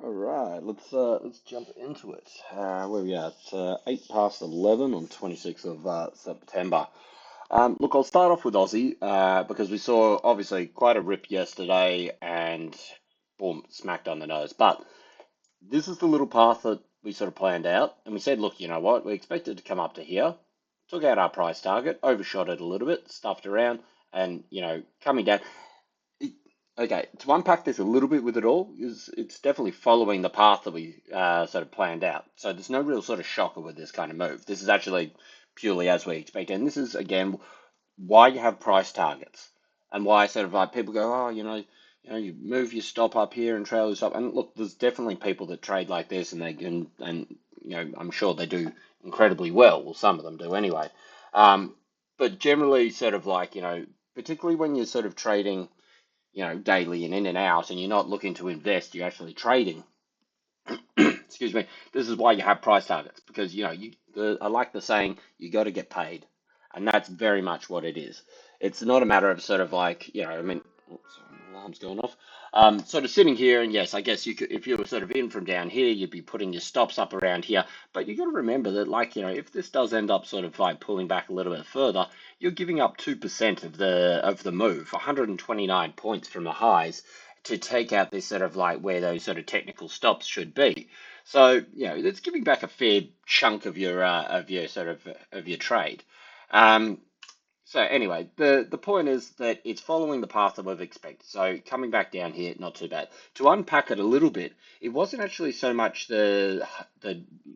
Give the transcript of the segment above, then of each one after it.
All right, let's jump into it. Where we at? It's 8 past 11 on 26th of September. Look, I'll start off with Aussie because we saw obviously quite a rip yesterday and boom, smacked on the nose. But this is the little path that we sort of planned out, and we said, look, you know what? We expected to come up to here, took out our price target, overshot it a little bit, stuffed around, and coming down. Okay, to unpack this a little bit with it all, is it's definitely following the path that we sort of planned out. So there's no real sort of shocker with this kind of move. This is actually purely as we expect, and this is again why you have price targets and why sort of like people go, oh, you move your stop up here and trail your stop. And look, there's definitely people that trade like this, and they can, and I'm sure they do incredibly well. Well, some of them do anyway. Um, but generally, sort of like particularly when you're sort of trading daily and in and out, and you're not looking to invest, you're actually trading. Excuse me. This is why you have price targets because I like the saying, you got to get paid, and that's very much what it is. It's not a matter of sort of like I mean, oops, sorry, alarm's going off. Sort of sitting here, and yes, I guess you could, if you were sort of in from down here, you'd be putting your stops up around here. But you got to remember that, like if this does end up sort of like pulling back a little bit further, you're giving up 2% of the move, 129 points from the highs to take out this sort of like where those sort of technical stops should be. So, it's giving back a fair chunk of your sort of your trade. Um, so anyway, the point is that it's following the path that we've expected. So coming back down here, not too bad. To unpack it a little bit, it wasn't actually so much the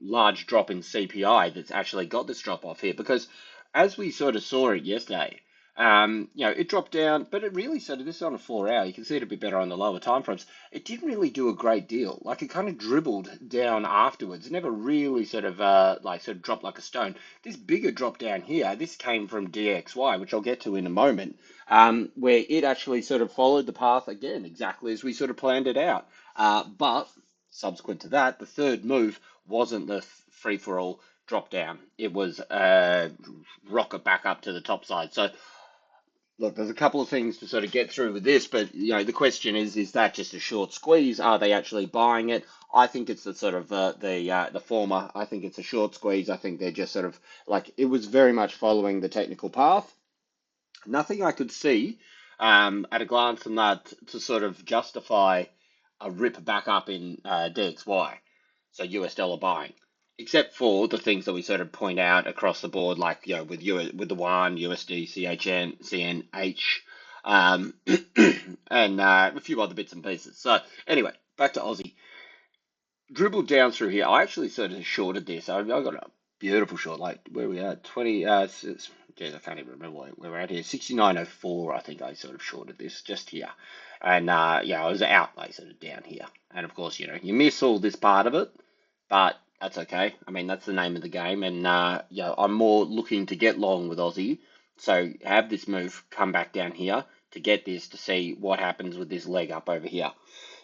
large drop in CPI that's actually got this drop off here, because as we sort of saw it yesterday, it dropped down, but it really sort of, this is on a 4 hour, you can see it a bit better on the lower time frames. It didn't really do a great deal. Like it kind of dribbled down afterwards, never really sort of dropped like a stone. This bigger drop down here, this came from DXY, which I'll get to in a moment, where it actually sort of followed the path again, exactly as we sort of planned it out. But subsequent to that, the third move wasn't the free for all drop down. It was rocket back up to the top side. So look, there's a couple of things to sort of get through with this, but the question is that just a short squeeze? Are they actually buying it? I think it's the sort of the former. I think it's a short squeeze. I think they're just sort of like it was very much following the technical path. Nothing I could see at a glance from that to sort of justify a rip back up in DXY, so US dollar buying, except for the things that we sort of point out across the board, like with the one USD, CHN, CNH, um, and a few other bits and pieces. So anyway, back to Aussie. Dribbled down through here. I actually sort of shorted this. I got a beautiful short, like where we are, 20. Geez, I can't even remember where we're at here. 69.04. I think I sort of shorted this just here, and I was out like sort of down here. And of course, you miss all this part of it, but that's okay. I mean, that's the name of the game, and I'm more looking to get long with Aussie. So have this move come back down here to get this to see what happens with this leg up over here.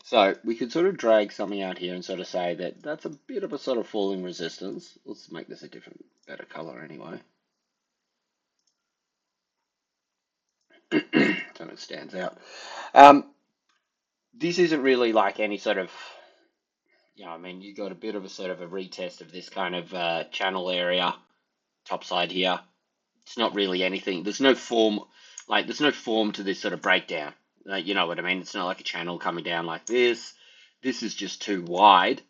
So we could sort of drag something out here and sort of say that that's a bit of a sort of falling resistance. Let's make this a different, better color anyway. So it stands out. Um, this isn't really like any sort of, I mean, you got a bit of a sort of a retest of this kind of channel area, top side here. It's not really anything. There's no form, there's no form to this sort of breakdown. You know what I mean? It's not like a channel coming down like this. This is just too wide.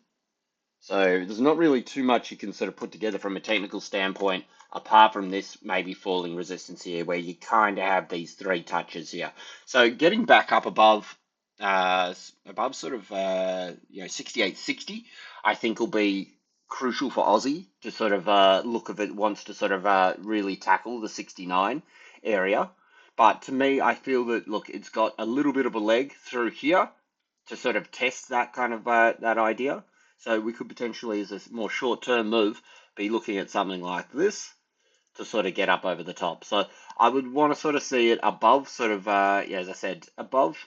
So there's not really too much you can sort of put together from a technical standpoint, apart from this maybe falling resistance here, where you kind of have these three touches here. So getting back up above sort of 68.60, I think will be crucial for Aussie to sort of look if it wants to sort of really tackle the 69 area. But to me, I feel that look, it's got a little bit of a leg through here to sort of test that kind of that idea. So we could potentially, as a more short-term move, be looking at something like this to sort of get up over the top. So I would want to sort of see it above sort of, as I said, above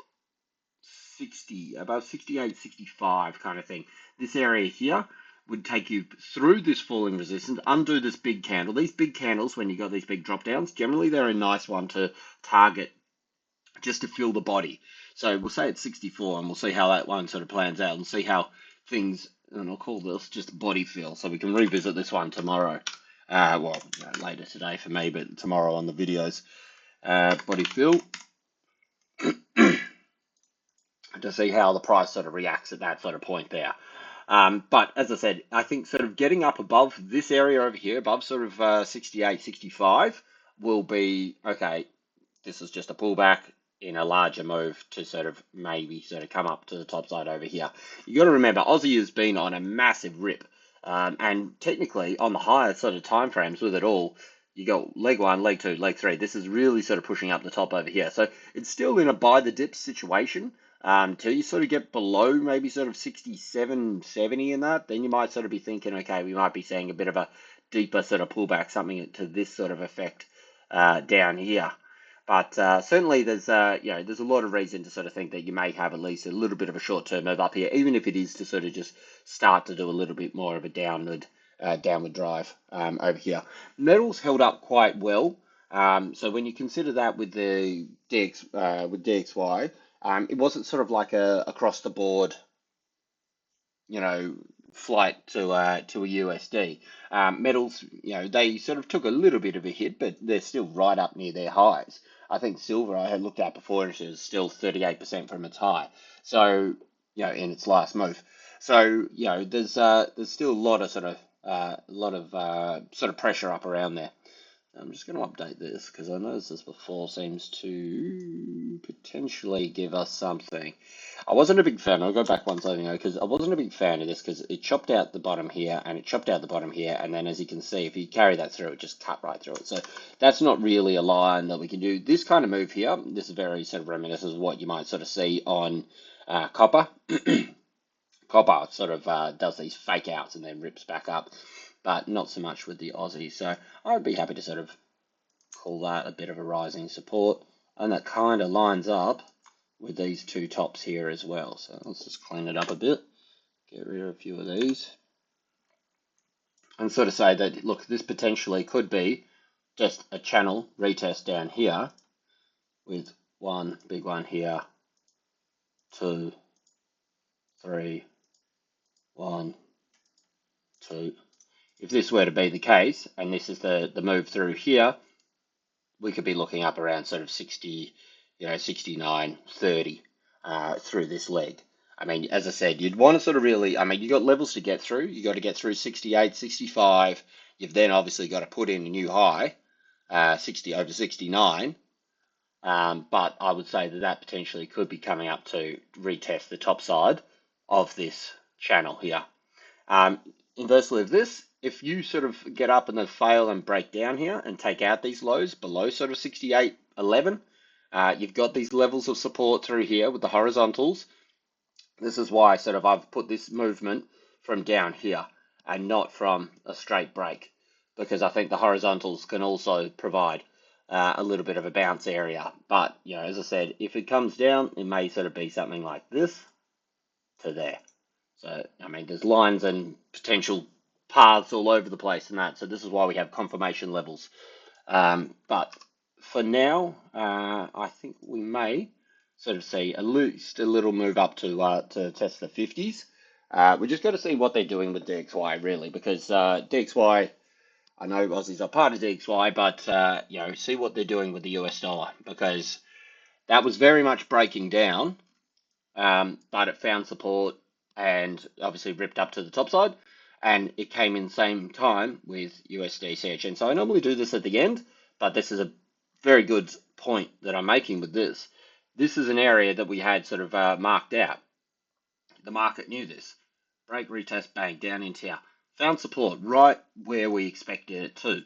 60, above 68, 65 kind of thing. This area here would take you through this falling resistance, undo this big candle. These big candles, when you got these big drop downs, generally they're a nice one to target just to fill the body. So we'll say it's 64 and we'll see how that one sort of plans out and see how things, and I'll call this just body fill, so we can revisit this one tomorrow. Well, later today for me, but tomorrow on the videos. Body fill to see how the price sort of reacts at that sort of point there. But as I said, I think sort of getting up above this area over here, above sort of 68, 65, will be okay. This is just a pullback in a larger move to sort of maybe sort of come up to the top side over here. You got to remember, Aussie has been on a massive rip, and technically on the higher sort of time frames with it all, you got leg one, leg two, leg three. This is really sort of pushing up the top over here. So it's still in a buy the dip situation. Till you sort of get below maybe sort of 67, 70 in that, then you might sort of be thinking, okay, we might be seeing a bit of a deeper sort of pullback, something to this sort of effect down here. But certainly there's a lot of reason to sort of think that you may have at least a little bit of a short-term move up here, even if it is to sort of just start to do a little bit more of a downward drive over here. Metals held up quite well. So when you consider that with the with DXY, it wasn't sort of like a across the board, you know, flight to a USD. Metals, they sort of took a little bit of a hit, but they're still right up near their highs. I think silver I had looked at before, and it was still 38% from its high. So, in its last move. So, there's still a lot of sort of pressure up around there. I'm just going to update this because I noticed this before seems to potentially give us something. I wasn't a big fan. I'll go back one second because I wasn't a big fan of this because it chopped out the bottom here and it chopped out the bottom here, and then as you can see, if you carry that through, it just cut right through it. So that's not really a line that we can do. This kind of move here, this is very sort of reminiscent of what you might sort of see on copper. Copper sort of does these fake outs and then rips back up, but not so much with the Aussie. So I'd be happy to sort of call that a bit of a rising support, and that kind of lines up with these two tops here as well. So let's just clean it up a bit, get rid of a few of these, and sort of say that, look, this potentially could be just a channel retest down here with one big one here, 2, 3, 1, 2. If this were to be the case, and this is the move through here, we could be looking up around sort of 60, 69, 30 through this leg. I mean, as I said, you'd want to sort of really, I mean, you got levels to get through. You got to get through 68, 65. You've then obviously got to put in a new high, 60 over 69. But I would say that that potentially could be coming up to retest the top side of this channel here. Inversely of this, if you sort of get up and then fail and break down here and take out these lows below sort of 68.11, you've got these levels of support through here with the horizontals. This is why sort of I've put this movement from down here and not from a straight break, because I think the horizontals can also provide a little bit of a bounce area. But, as I said, if it comes down, it may sort of be something like this to there. So, I mean, there's lines and potential paths all over the place and that. So this is why we have confirmation levels. But for now, I think we may sort of see at least a little move up to test the 50s. We just got to see what they're doing with DXY, really, because DXY, I know Aussies are part of DXY, but, see what they're doing with the US dollar, because that was very much breaking down, but it found support and obviously ripped up to the top side, and it came in the same time with USD CHN. So I normally do this at the end, but this is a very good point that I'm making with this. This is an area that we had sort of marked out. The market knew this. Break, retest, bang, down into here. Found support right where we expected it to.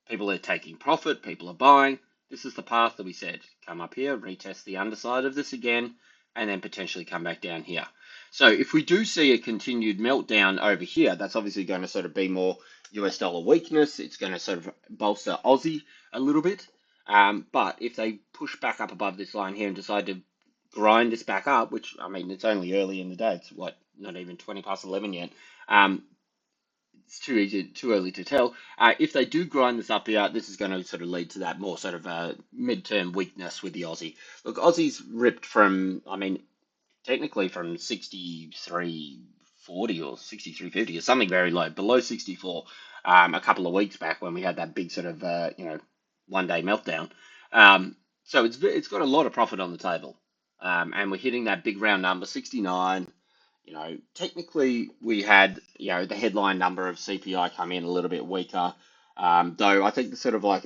People are taking profit, people are buying. This is the path that we said. Come up here, retest the underside of this again, and then potentially come back down here. So if we do see a continued meltdown over here, that's obviously going to sort of be more US dollar weakness. It's going to sort of bolster Aussie a little bit. But if they push back up above this line here and decide to grind this back up, which, I mean, it's only early in the day. It's what, not even 20 past 11 yet. It's too early to tell. If they do grind this up here, this is going to sort of lead to that more sort of mid-term weakness with the Aussie. Look, Aussie's ripped from, I mean, technically from 63, 40 or 63.50 or something very low, below 64, a couple of weeks back when we had that big sort of, 1 day meltdown. So it's got a lot of profit on the table. And we're hitting that big round number, 69. Technically we had, the headline number of CPI come in a little bit weaker. Though I think the sort of like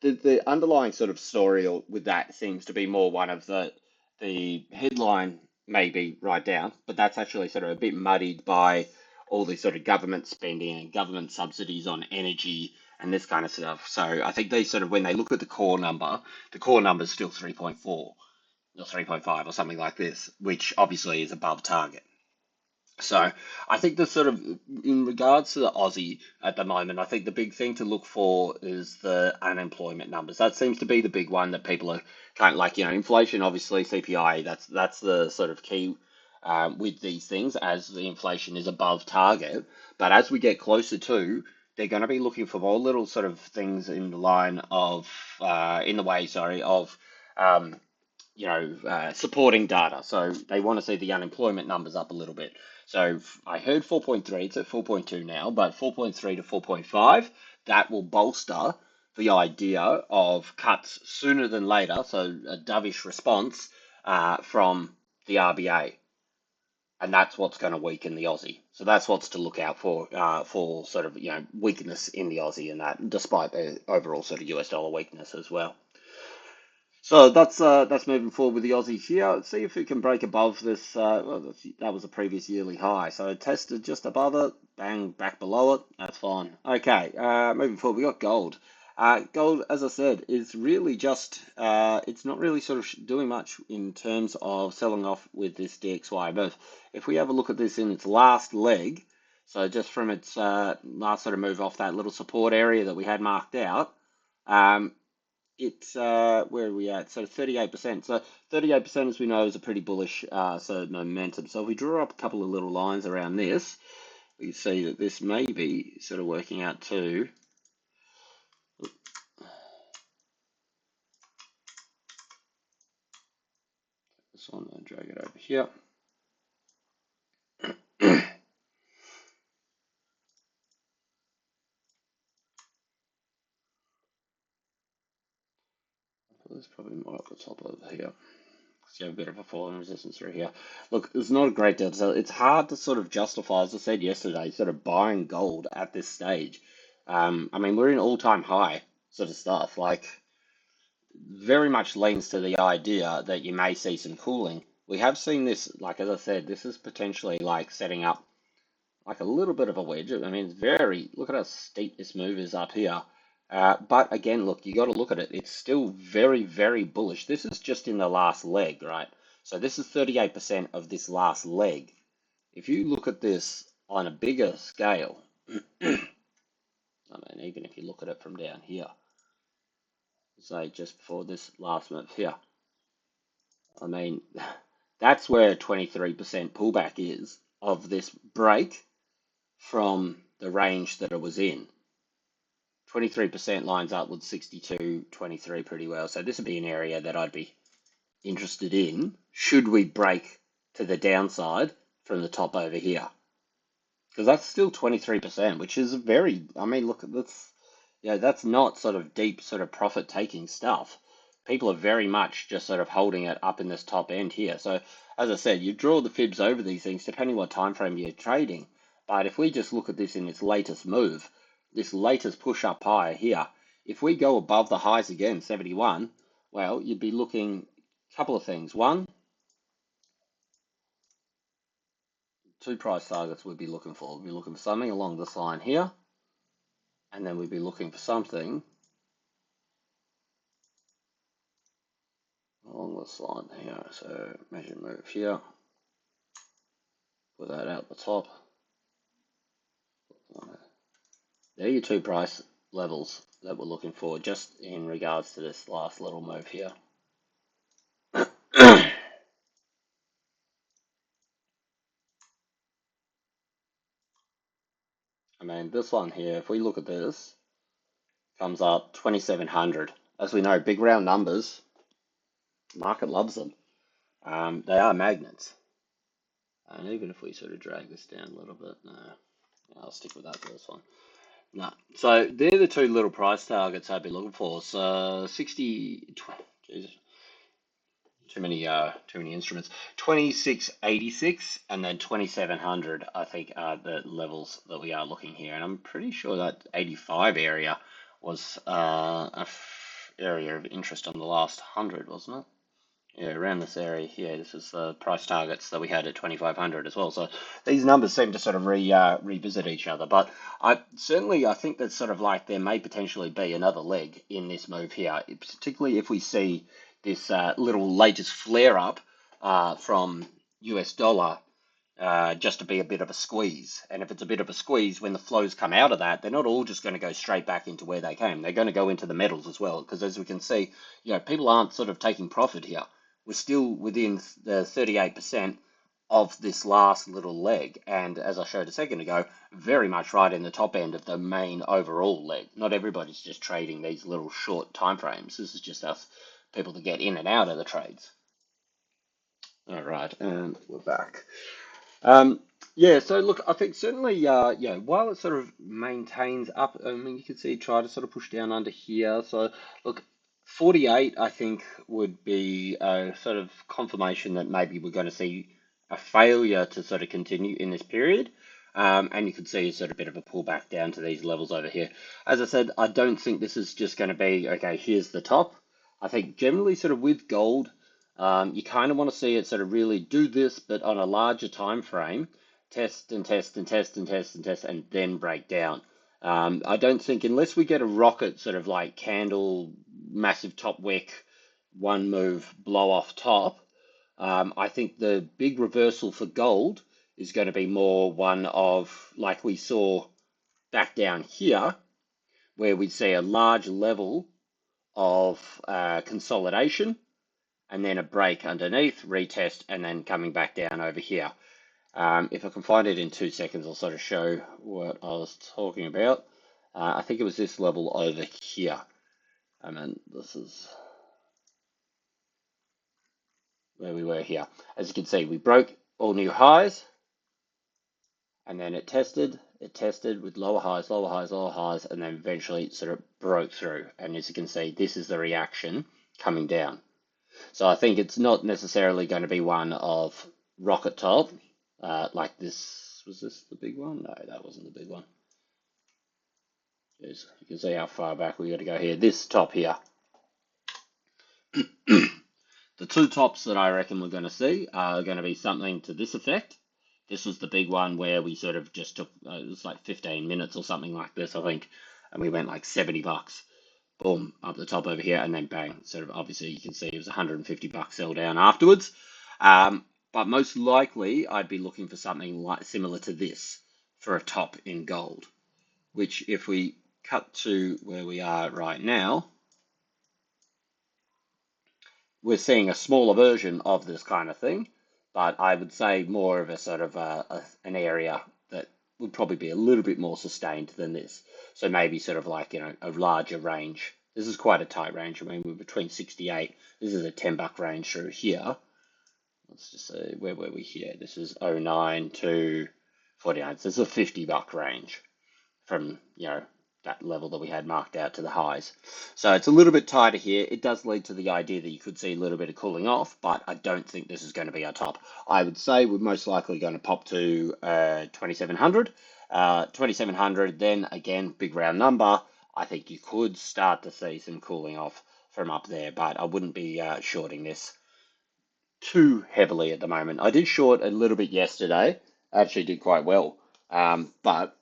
the underlying sort of story with that seems to be more one of the headline may be right down, but that's actually sort of a bit muddied by all the sort of government spending and government subsidies on energy and this kind of stuff. So I think they sort of, when they look at the core number is still 3.4 or 3.5 or something like this, which obviously is above target. So I think the sort of, in regards to the Aussie at the moment, I think the big thing to look for is the unemployment numbers. That seems to be the big one that people are kind of like, inflation, obviously CPI. That's the sort of key with these things, as the inflation is above target. But as we get closer to, they're going to be looking for more little sort of things in the line of, in the way, sorry, of. Um, supporting data. So they want to see the unemployment numbers up a little bit. So I heard 4.3, it's at 4.2 now, but 4.3 to 4.5, that will bolster the idea of cuts sooner than later. So a dovish response from the RBA. And that's what's going to weaken the Aussie. So that's what's to look out for sort of, weakness in the Aussie, and that despite the overall sort of US dollar weakness as well. So that's moving forward with the Aussie here. Let's see if we can break above this. That was a previous yearly high. So tested just above it, bang, back below it. That's fine. Okay, moving forward, we got gold. Gold, as I said, is really just, it's not really sort of doing much in terms of selling off with this DXY move. If we have a look at this in its last leg, so just from its last sort of move off that little support area that we had marked out, um, it's where are we at? So 38%. So 38%, as we know, is a pretty bullish sort of momentum. So if we draw up a couple of little lines around this, we see that this may be sort of working out to this one and drag it over here. That's probably more up the top over here. So you have a bit of a falling resistance through here. Look, it's not a great deal. So it's hard to sort of justify, as I said yesterday, sort of buying gold at this stage. I mean, we're in all-time high sort of stuff. Like, very much leans to the idea that you may see some cooling. We have seen this, like as I said, this is potentially like setting up like a little bit of a wedge. I mean, look at how steep this move is up here. But again, look, you got to look at it. It's still very, very bullish. This is just in the last leg, right? So this is 38% of this last leg. If you look at this on a bigger scale, I mean, even if you look at it from down here, say just before this last move here, I mean, that's where 23% pullback is of this break from the range that it was in. 23% lines up with 62.23 pretty well. So this would be an area that I'd be interested in should we break to the downside from the top over here. Because that's still 23%, which is I mean, look, that's not sort of deep sort of profit taking stuff. People are very much just sort of holding it up in this top end here. So as I said, you draw the fibs over these things depending what time frame you're trading. But if we just look at this in its latest move, this latest push up higher here, if we go above the highs again, 71, well, you'd be looking a couple of things. One, two price targets we'd be looking for. We'd be looking for something along this line here, and then we'd be looking for something along this line here. So measure move here, put that out the top. There are your two price levels that we're looking for just in regards to this last little move here. I mean, this one here, if we look at this, comes up 2,700. As we know, big round numbers, the market loves them. They are magnets. And even if we sort of drag this down a little bit, no, I'll stick with that first one. No. So they're the two little price targets I'd be looking for. So 60, Jesus, too many instruments. 2686 and then 2700, I think, are the levels that we are looking here. And I'm pretty sure that 85 area was area of interest on the last 100, wasn't it? Yeah, around this area here. This is the price targets that we had at 2500 as well. So these numbers seem to sort of revisit each other. But I think that sort of like there may potentially be another leg in this move here, particularly if we see this little latest flare up from US dollar just to be a bit of a squeeze. And if it's a bit of a squeeze, when the flows come out of that, they're not all just going to go straight back into where they came. They're going to go into the metals as well, because as we can see, people aren't sort of taking profit here. We're still within the 38% of this last little leg. And as I showed a second ago, very much right in the top end of the main overall leg. Not everybody's just trading these little short time frames. This is just us people to get in and out of the trades. All right, and we're back. Um, yeah, so look, I think certainly, while it sort of maintains up, I mean, you can see try to sort of push down under here. So look, 48, I think, would be a sort of confirmation that maybe we're going to see a failure to sort of continue in this period. And you can see sort of a bit of a pullback down to these levels over here. As I said, I don't think this is just going to be, okay, here's the top. I think generally sort of with gold, you kind of want to see it sort of really do this, but on a larger time frame, test and test and test and test and test, and then break down. I don't think unless we get a rocket sort of like candle, massive top wick, one move, blow off top, I think the big reversal for gold is going to be more one of like we saw back down here, where we see a large level of consolidation and then a break underneath, retest, and then coming back down over here. If I can find it in 2 seconds, I'll sort of show what I was talking about. I think it was this level over here. I mean, this is where we were here. As you can see, we broke all new highs, and then it tested with lower highs, lower highs, lower highs, and then eventually it sort of broke through. And as you can see, this is the reaction coming down. So I think it's not necessarily going to be one of rocket top, like this. Was this the big one? No, that wasn't the big one. Jeez, you can see how far back we got to go here. This top here. The two tops that I reckon we're going to see are going to be something to this effect. This was the big one where we sort of just took, it was like 15 minutes or something like this, I think, and we went like $70. Boom, up the top over here, and then bang. Sort of obviously you can see it was $150 sell down afterwards. But most likely I'd be looking for something like similar to this for a top in gold, which if we cut to where we are right now, we're seeing a smaller version of this kind of thing, but I would say more of a sort of an area that would probably be a little bit more sustained than this. So maybe sort of like, a larger range. This is quite a tight range. I mean, we're between 68. This is a $10 range through here. Let's just say, where were we here? This is 09 to 49. So this is a $50 range from, that level that we had marked out to the highs. So it's a little bit tighter here. It does lead to the idea that you could see a little bit of cooling off, but I don't think this is going to be our top. I would say we're most likely going to pop to 2700. 2700, then again, big round number. I think you could start to see some cooling off from up there, but I wouldn't be shorting this too heavily at the moment. I did short a little bit yesterday. I actually did quite well. But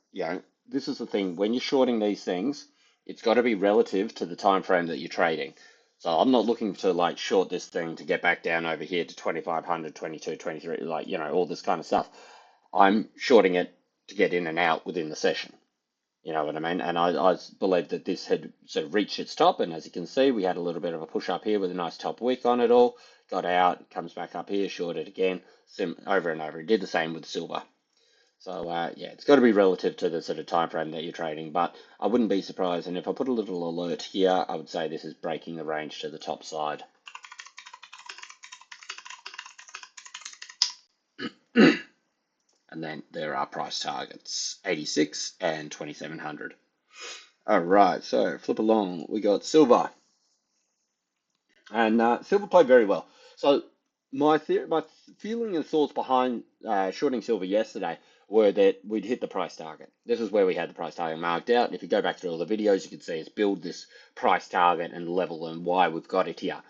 this is the thing. When you're shorting these things, it's got to be relative to the time frame that you're trading. So I'm not looking to like short this thing to get back down over here to 2500, 22, 23, like, all this kind of stuff. I'm shorting it to get in and out within the session. You know what I mean? And I believe that this had sort of reached its top. And as you can see, we had a little bit of a push up here with a nice top wick on it all. Got out, comes back up here, shorted again, over and over. It did the same with silver. So it's got to be relative to the sort of time frame that you're trading. But I wouldn't be surprised. And if I put a little alert here, I would say this is breaking the range to the top side. And then there are price targets, 86 and 2700. All right, so flip along. We got silver, and silver played very well. So my feeling and thoughts behind shorting silver yesterday were that we'd hit the price target. This is where we had the price target marked out. If you go back through all the videos, you can see us build this price target and level and why we've got it here.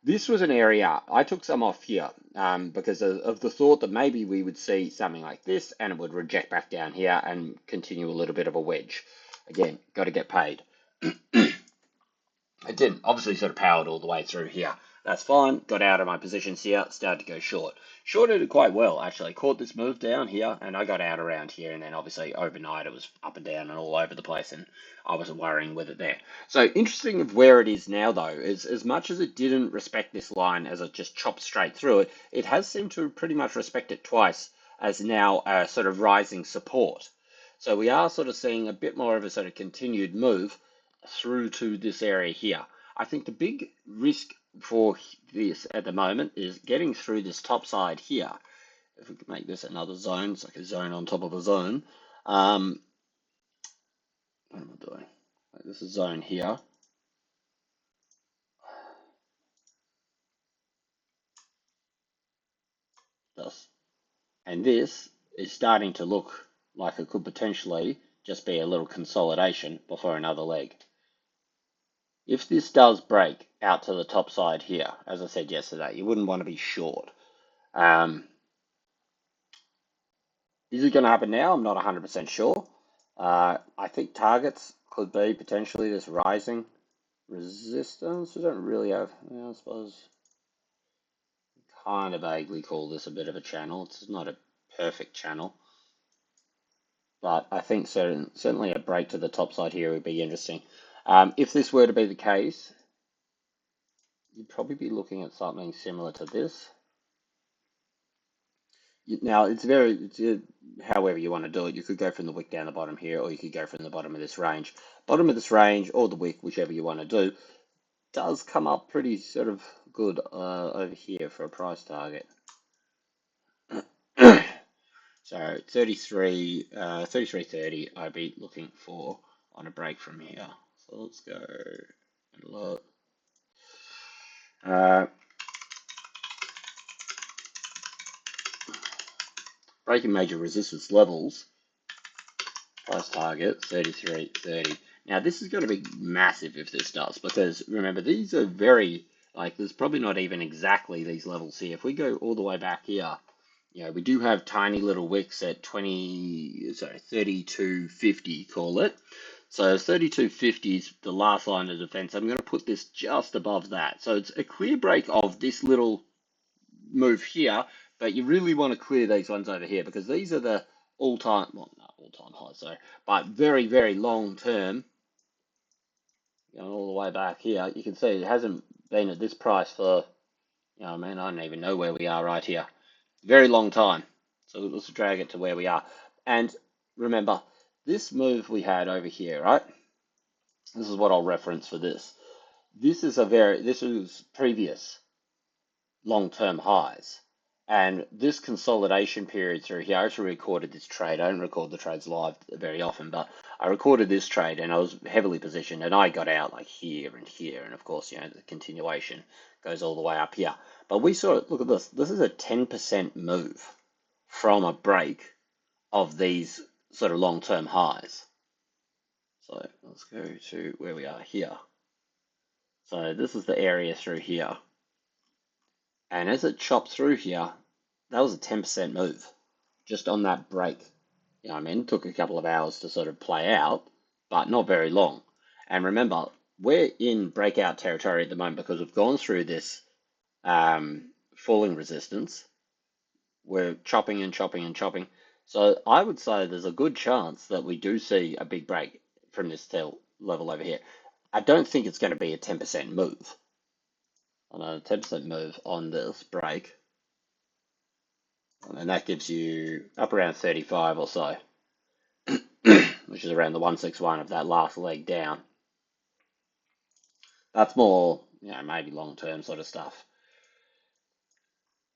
This was an area I took some off here because of the thought that maybe we would see something like this and it would reject back down here and continue a little bit of a wedge. Again, got to get paid. It didn't. Obviously, sort of powered all the way through here. That's fine. Got out of my positions here. Started to go short. Shorted it quite well, actually. Caught this move down here, and I got out around here. And then, obviously, overnight, it was up and down and all over the place, and I wasn't worrying with it there. So, interesting of where it is now, though, is as much as it didn't respect this line as it just chopped straight through it, it has seemed to pretty much respect it twice as now a sort of rising support. So, we are sort of seeing a bit more of a sort of continued move through to this area here. I think the big risk for this at the moment is getting through this top side here. If we could make this another zone, it's like a zone on top of a zone. What am I doing? This is a zone here. Thus, and this is starting to look like it could potentially just be a little consolidation before another leg. If this does break out to the top side here, as I said yesterday, you wouldn't want to be short. Is it going to happen now? I'm not 100% sure. I think targets could be potentially this rising resistance. We don't really have, I suppose, kind of vaguely call this a bit of a channel. It's not a perfect channel. But I think certainly a break to the top side here would be interesting. If this were to be the case, you'd probably be looking at something similar to this. Now, it's however you want to do it. You could go from the wick down the bottom here, or you could go from the bottom of this range. Bottom of this range, or the wick, whichever you want to do, does come up pretty sort of good over here for a price target. So 33.30 I'd be looking for on a break from here. So let's go and look. Breaking major resistance levels, price target 33.30. Now this is going to be massive if this does, because remember these are very, like, there's probably not even exactly these levels here. If we go all the way back here, we do have tiny little wicks at 32.50, call it. So 32.50 is the last line of defense. I'm going to put this just above that. So it's a clear break of this little move here, but you really want to clear these ones over here because these are the all-time, well, not all-time highs, sorry, but very, very long-term. All the way back here, you can see it hasn't been at this price for, I don't even know where we are right here. Very long time. So let's drag it to where we are. And remember, this move we had over here, right? This is what I'll reference for this. This is previous long-term highs. And this consolidation period through here, I actually recorded this trade. I don't record the trades live very often, but I recorded this trade and I was heavily positioned and I got out like here and here. And of course, the continuation goes all the way up here. But we saw it, look at this. This is a 10% move from a break of these sort of long-term highs. So let's go to where we are here. So this is the area through here. And as it chopped through here, that was a 10% move just on that break. It took a couple of hours to sort of play out, but not very long. And remember, we're in breakout territory at the moment because we've gone through this falling resistance. We're chopping and chopping and chopping. So I would say there's a good chance that we do see a big break from this level over here. I don't think it's going to be a 10% move. On a 10% move on this break, and that gives you up around 35 or so, which is around the 161 of that last leg down. That's more, maybe long-term sort of stuff.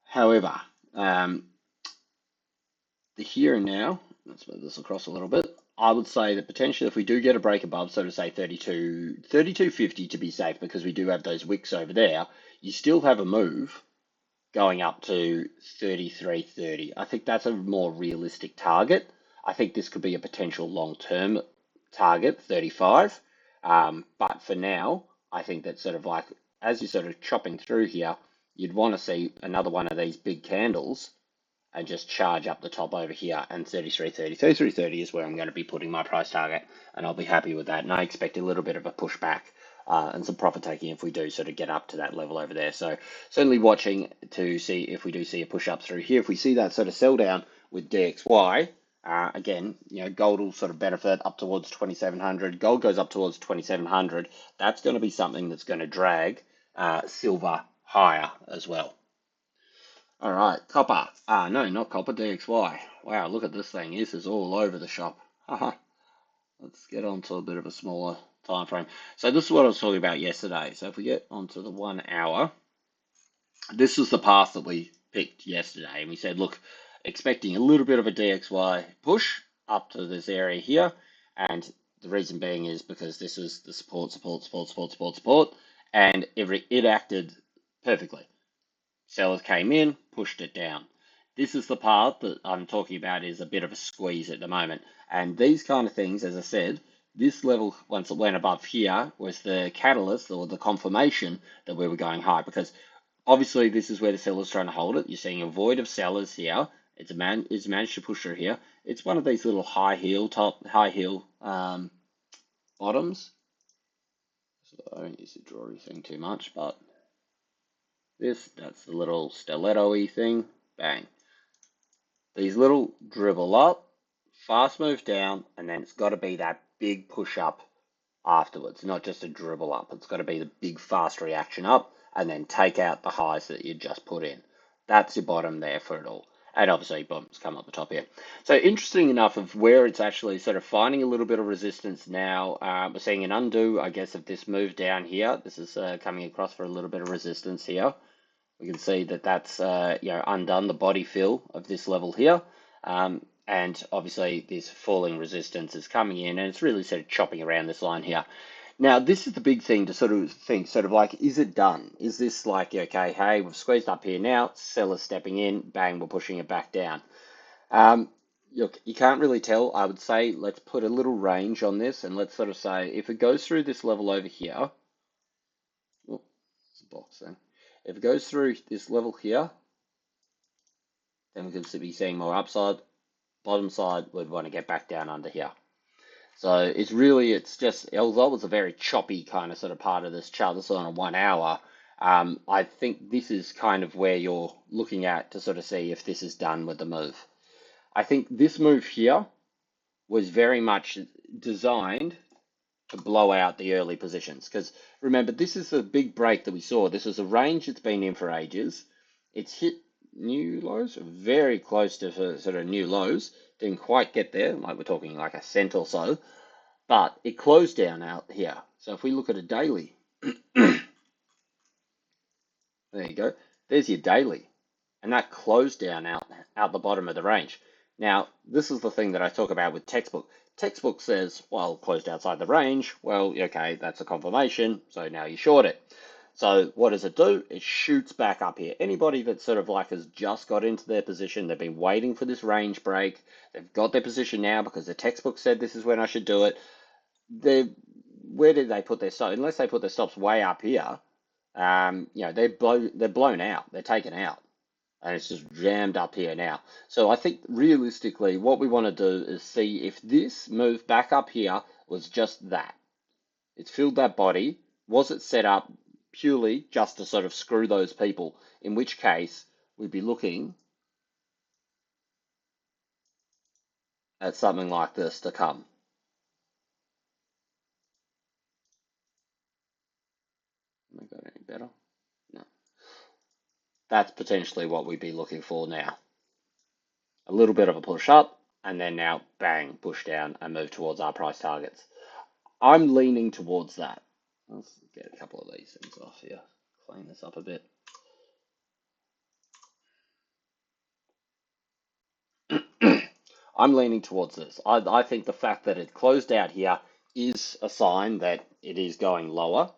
However, the here and now, let's move this across a little bit. I would say that potentially if we do get a break above, so to say 32.50 to be safe, because we do have those wicks over there, you still have a move going up to 33.30. I think that's a more realistic target. I think this could be a potential long-term target, 35. But for now, I think that sort of like, as you're sort of chopping through here, you'd want to see another one of these big candles and just charge up the top over here, and 33.30. 33.30 is where I'm going to be putting my price target, and I'll be happy with that. And I expect a little bit of a pushback and some profit taking if we do sort of get up to that level over there. So certainly watching to see if we do see a push up through here. If we see that sort of sell down with DXY, again, gold will sort of benefit up towards 2,700. Gold goes up towards 2,700. That's going to be something that's going to drag silver higher as well. All right, copper. No, not copper, DXY. Wow, look at this thing. This is all over the shop. Haha. Let's get on to a bit of a smaller time frame. So this is what I was talking about yesterday. So if we get onto the 1 hour, this was the path that we picked yesterday. And we said, look, expecting a little bit of a DXY push up to this area here. And the reason being is because this is the support. And it acted perfectly. Sellers came in, pushed it down. This is the part that I'm talking about is a bit of a squeeze at the moment. And these kind of things, as I said, this level, once it went above here, was the catalyst or the confirmation that we were going high. Because obviously this is where the seller's trying to hold it. You're seeing a void of sellers here. It's managed to push through here. It's one of these little high heel bottoms. So I don't use the drawing thing too much, but that's the little stiletto-y thing. Bang. These little dribble up, fast move down, and then it's got to be that big push up afterwards, not just a dribble up. It's got to be the big fast reaction up and then take out the highs that you just put in. That's your bottom there for it all. And obviously bottoms come up the top here. So interesting enough of where it's actually sort of finding a little bit of resistance now. We're seeing an undo, I guess, of this move down here. This is coming across for a little bit of resistance here. We can see that that's undone the body fill of this level here. And obviously this falling resistance is coming in and it's really sort of chopping around this line here. Now, this is the big thing to sort of think, sort of like, is it done? Is this like, okay, hey, we've squeezed up here now, seller's stepping in, bang, we're pushing it back down. Look, you can't really tell. I would say let's put a little range on this and let's sort of say if it goes through this level over here, oh, it's a box thing. If it goes through this level here, then we could be seeing more upside. Bottom side, we'd want to get back down under here. So it's just, LZOL was a very choppy kind of sort of part of this chart. This is on a 1 hour. I think this is kind of where you're looking at to sort of see if this is done with the move. I think this move here was very much designed to blow out the early positions. Because remember, this is a big break that we saw. This is a range it's been in for ages. It's hit new lows, very close to sort of new lows. Didn't quite get there, like we're talking like a cent or so. But it closed down out here. So if we look at a daily, there you go. There's your daily. And that closed down out the bottom of the range. Now, this is the thing that I talk about with textbook. Textbook says, well, closed outside the range. Well, okay, that's a confirmation. So now you short it. So what does it do? It shoots back up here. Anybody that sort of like has just got into their position, they've been waiting for this range break. They've got their position now because the textbook said this is when I should do it. Where did they put their stop? Unless they put their stops way up here, they're blown out. They're taken out. And it's just jammed up here now. So I think realistically, what we want to do is see if this move back up here was just that. It's filled that body. Was it set up purely just to sort of screw those people? In which case, we'd be looking at something like this to come. Am I got any better? No. That's potentially what we'd be looking for now. A little bit of a push up, and then now, bang, push down and move towards our price targets. I'm leaning towards that. Let's get a couple of these things off here. Clean this up a bit. I'm leaning towards this. I think the fact that it closed out here is a sign that it is going lower.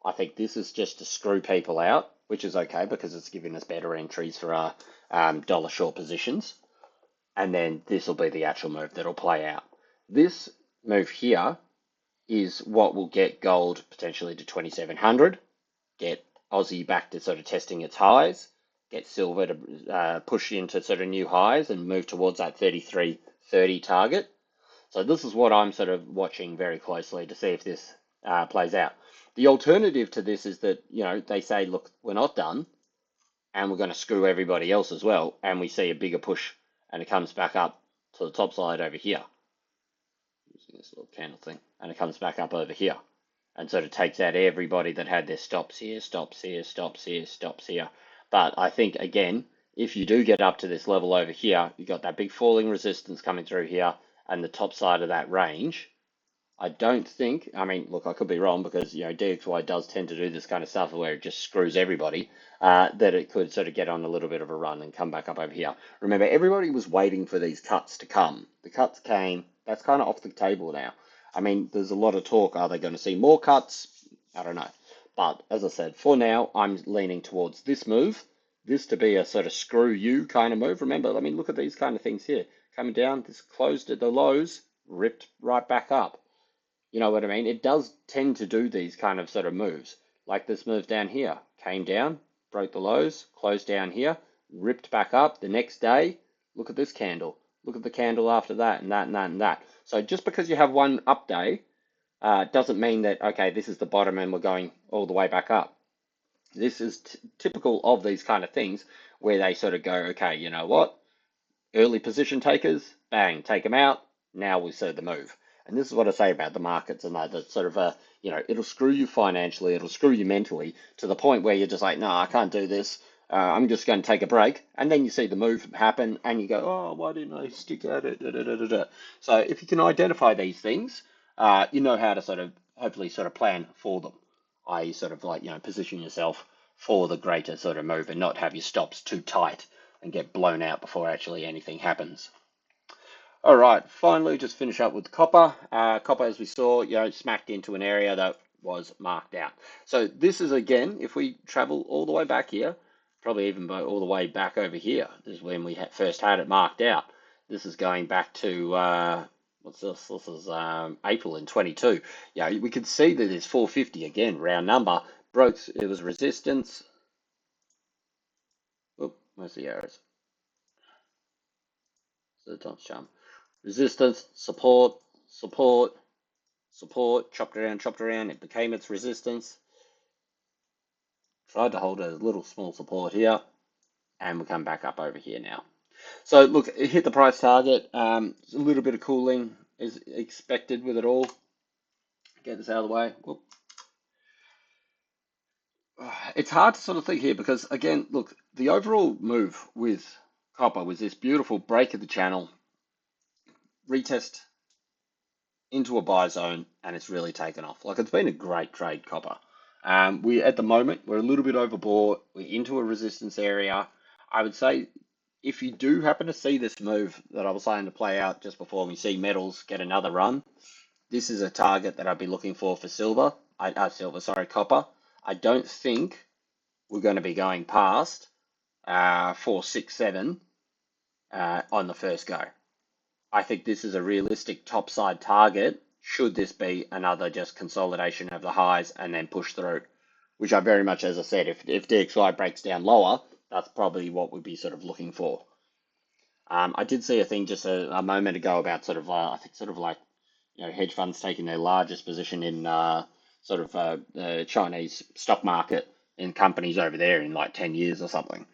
I think this is just to screw people out, which is okay because it's giving us better entries for our dollar short positions. And then this will be the actual move that'll play out. This move here is what will get gold potentially to 2,700, get Aussie back to sort of testing its highs, get silver to push into sort of new highs and move towards that 33.30 target. So this is what I'm sort of watching very closely to see if this plays out. The alternative to this is that, they say, look, we're not done and we're going to screw everybody else as well. And we see a bigger push and it comes back up to the top side over here. Using this little candle thing. And it comes back up over here. And sort of takes out everybody that had their stops here, stops here, stops here, stops here. But I think, again, if you do get up to this level over here, you've got that big falling resistance coming through here and the top side of that range. I don't think, I mean, look, I could be wrong because, DXY does tend to do this kind of stuff where it just screws everybody, that it could sort of get on a little bit of a run and come back up over here. Remember, everybody was waiting for these cuts to come. The cuts came. That's kind of off the table now. I mean, there's a lot of talk. Are they going to see more cuts? I don't know. But as I said, for now, I'm leaning towards this move, this to be a sort of screw you kind of move. Remember, I mean, look at these kind of things here. Coming down, this closed at the lows, ripped right back up. You know what I mean? It does tend to do these kind of sort of moves. Like this move down here. Came down, broke the lows, closed down here, ripped back up. The next day, look at this candle. Look at the candle after that, and that, and that, and that. So just because you have one up day, doesn't mean that, okay, this is the bottom and we're going all the way back up. This is typical of these kind of things where they sort of go, okay, you know what? Early position takers, bang, take them out. Now we see the move. And this is what I say about the markets and that sort of, it'll screw you financially, it'll screw you mentally to the point where you're just like, no, I can't do this. I'm just going to take a break. And then you see the move happen and you go, oh, why didn't I stick at it? Da, da, da, da, da. So if you can identify these things, you know how to sort of hopefully sort of plan for them. I sort of like, position yourself for the greater sort of move and not have your stops too tight and get blown out before actually anything happens. All right, finally, just finish up with copper. Copper, as we saw, smacked into an area that was marked out. So this is, again, if we travel all the way back here, probably even all the way back over here, this is when we first had it marked out. This is going back to, what's this? This is April in 22. Yeah, we can see that it's 450, again, round number. Broke, it was resistance. Oh, where's the arrows? So don't jump. Resistance, support, support, support, chopped around, it became its resistance. Tried to hold a little small support here, and we come back up over here now. So look, it hit the price target. A little bit of cooling is expected with it all. Get this out of the way. Whoop. It's hard to sort of think here because, again, look, the overall move with copper was this beautiful break of the channel, retest into a buy zone, and it's really taken off. Like, it's been a great trade, copper. We at the moment we're a little bit overbought. We're into a resistance area. I would say if you do happen to see this move that I was saying to play out just before we see metals get another run, this is a target that I'd be looking for silver. Copper. I don't think we're going to be going past 467 on the first go. I think this is a realistic topside target should this be another just consolidation of the highs and then push through, which I very much, as I said, if DXY breaks down lower, that's probably what we'd be sort of looking for. I did see a thing just a moment ago about sort of, I think sort of like, hedge funds taking their largest position in sort of the Chinese stock market in companies over there in like 10 years or something.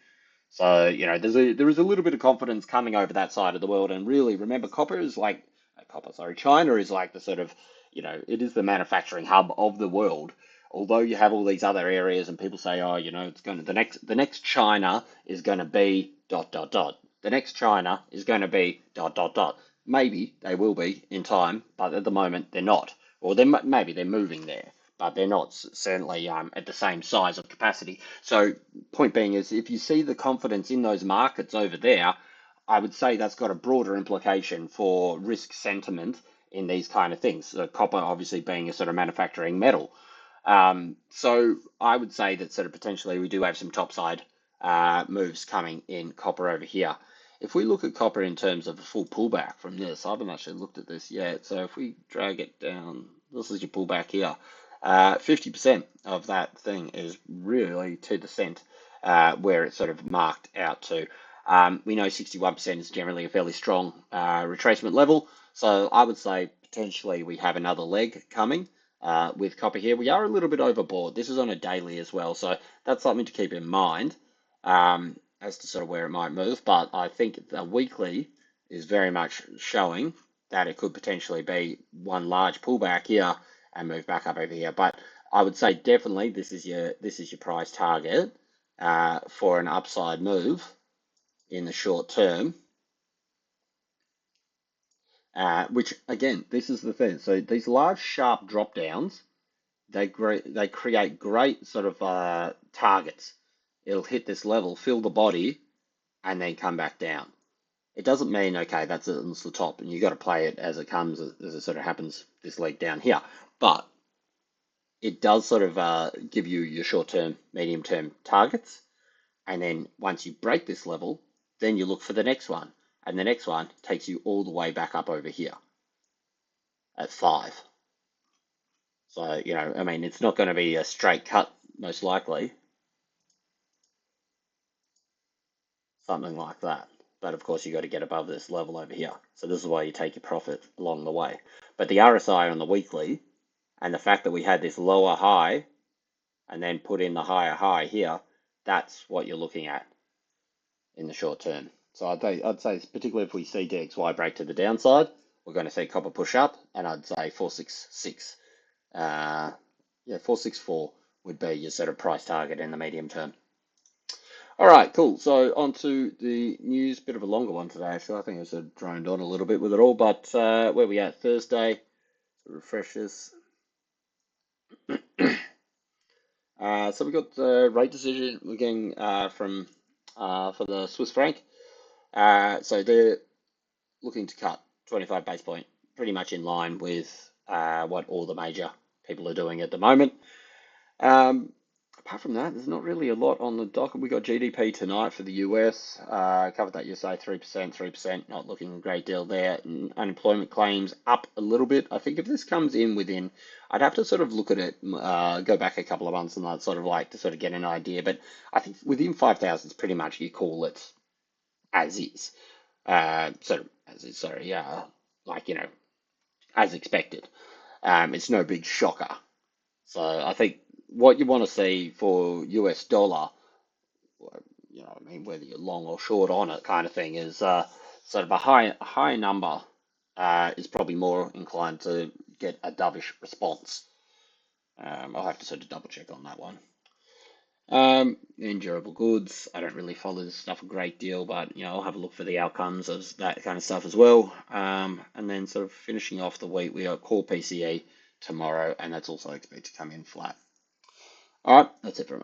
So, there is a little bit of confidence coming over that side of the world. And really, remember, China is like the sort of, it is the manufacturing hub of the world. Although you have all these other areas and people say, oh, it's going to, the next China is going to be dot, dot, dot. The next China is going to be dot, dot, dot. Maybe they will be in time, but at the moment they're not. Or maybe they're moving there, but they're not certainly at the same size of capacity. So point being is if you see the confidence in those markets over there, I would say that's got a broader implication for risk sentiment in these kind of things. So copper obviously being a sort of manufacturing metal. So I would say that sort of potentially we do have some topside moves coming in copper over here. If we look at copper in terms of a full pullback from this, I haven't actually looked at this yet. So if we drag it down, this is your pullback here. 50% of that thing is really to the cent where it's sort of marked out to. We know 61% is generally a fairly strong retracement level. So I would say potentially we have another leg coming with copper here. We are a little bit overbought. This is on a daily as well. So that's something to keep in mind as to sort of where it might move. But I think the weekly is very much showing that it could potentially be one large pullback here and move back up over here. But I would say definitely this is your price target for an upside move in the short term. Which again, this is the thing. So these large sharp drop downs, they create great sort of targets. It'll hit this level, fill the body, and then come back down. It doesn't mean, okay, that's the top, and you got to play it as it comes, as it sort of happens this leg down here. But it does sort of give you your short-term, medium-term targets. And then once you break this level, then you look for the next one. And the next one takes you all the way back up over here at 5. So, you know, I mean, it's not going to be a straight cut, most likely, something like that. But of course, you got to get above this level over here. So this is why you take your profit along the way. But the RSI on the weekly, and the fact that we had this lower high and then put in the higher high here, that's what you're looking at in the short term. So I'd say particularly if we see DXY break to the downside, we're going to see copper push up, and I'd say 466, 464 would be your sort of price target in the medium term. All right, cool. So on to the news, bit of a longer one today, actually. I think I sort of droned on a little bit with it all, but where we at? Thursday, refresh this. So we got the rate decision again from for the Swiss franc. So they're looking to cut 25 base point, pretty much in line with what all the major people are doing at the moment. Apart from that, there's not really a lot on the docket. We got GDP tonight for the US. Covered that yesterday, 3%, not looking a great deal there. And unemployment claims up a little bit. I think if this comes in within, I'd have to sort of look at it, go back a couple of months and that sort of like to sort of get an idea. But I think within 5,000 is pretty much you call it as is. Sort of as is, sorry, like, you know, as expected. It's no big shocker. So I think what you want to see for US dollar, you know, I mean, whether you're long or short on it kind of thing, is sort of a high number is probably more inclined to get a dovish response. I'll have to sort of double check on that one. In durable goods, I don't really follow this stuff a great deal, but you know, I'll have a look for the outcomes of that kind of stuff as well. And then sort of finishing off the week, we got core PCE tomorrow, and that's also expected to come in flat. All right, that's it for me.